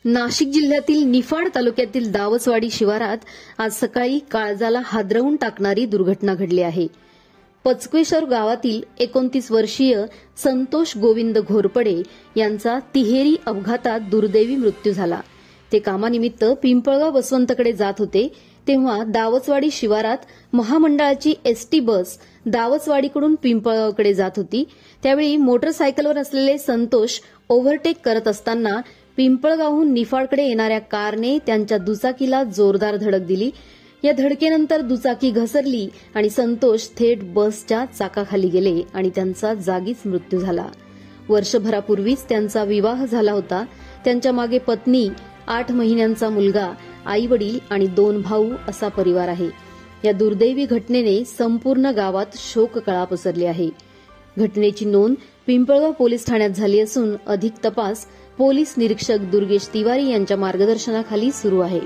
नाशिक जिल्ह्यातील निफाड तालुक्यातील दावसवाडी शिवारात आज सकाळी काळजाला हादरवून टाकणारी दुर्घटना घडली आहे। पचकेश्वर गावातील 29 वर्षीय संतोष गोविंद घोरपडे यांचा तिहेरी अपघातात दुर्दैवी मृत्यू झाला। ते कामानिमित्त पिंपळगाव बसवंतकडे जात होते तेव्हा दावसवाडी शिवारात महामंडळाची एसटी बस दावसवाडीकडून पिंपळगावकडे जात होती। त्यावेळी मोटरसायकलवर असलेले संतोष ओव्हरटेक करत असताना पिंपळगावहून निफाडकडे येणाऱ्या कारने त्यांच्या दुचाकीला जोरदार धडक दिली। या धडकेनंतर दुचाकी घसरली आणि संतोष थेट बसच्या चाकाखाली गेले आणि त्यांचा जागीच मृत्यू झाला। वर्षभरापूर्वीच त्यांचा विवाह झाला होता। त्यांच्या मागे पत्नी, 8 महिन्यांचा मुलगा, आई-वडील आणि 2 भाऊ असा परिवार आहे। या दुर्दैवी घटनेने संपूर्ण गावात शोककळा पसरली आहे। घटनेची नोंद पिंपळगाव पोलीस ठाण्यात झाली असून अधिक तपास पोलीस निरीक्षक दुर्गेश तिवारी यांच्या मार्गदर्शनाखाली सुरू आहे।